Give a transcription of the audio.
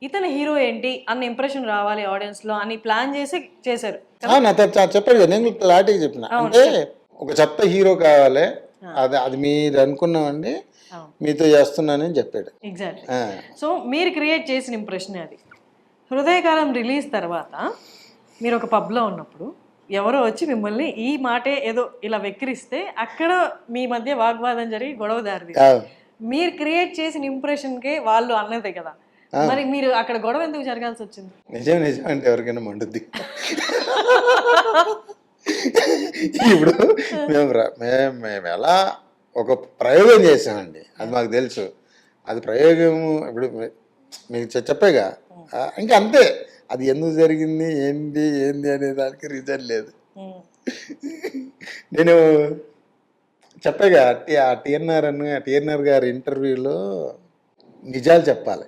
ఇతను హీరో ఏంటి అన్న ఇంప్రెషన్ రావాలి ఆడియన్స్ లో అని ప్లాన్ చేసి చేశారు. నాతో చెప్పాడు కదా, నేను క్లారిటీగా చెప్పిన. అంటే ఒక చెత్త హీరో కావాలి, అది మీరు అనుకున్నామండి, మీతో చేస్తున్నానని చెప్పాడు. ఎగ్జాక్ట్లీ. సో మీరు క్రియేట్ చేసిన ఇంప్రెషన్ అది. హృదయకాలం రిలీజ్ తర్వాత మీరు ఒక పబ్లో ఉన్నప్పుడు ఎవరో వచ్చి మిమ్మల్ని ఈ మాటే ఏదో ఇలా వెక్కిరిస్తే అక్కడ మీ మధ్య వాగ్వాదం జరిగి గొడవ దారిది. మీరు క్రియేట్ చేసిన ఇంప్రెషన్కే వాళ్ళు అన్నదే కదా, మరి మీరు అక్కడ గొడవ ఎందుకు జరగాల్సి వచ్చింది? నిజం నిజం అంటే ఎవరికైనా మండుద్ది. ఇప్పుడు మేము ఎలా ఒక ప్రయోగం చేసామండి, అది మాకు తెలుసు. అది ప్రయోగం ఇప్పుడు మీకు చెప్పేగా, ఇంకా అంతే. అది ఎందుకు జరిగింది ఏంది అనే దానికి రీజన్ లేదు. నేను చెప్పేగా, టిఎన్ఆర్ గారి ఇంటర్వ్యూలో నిజాలు చెప్పాలి,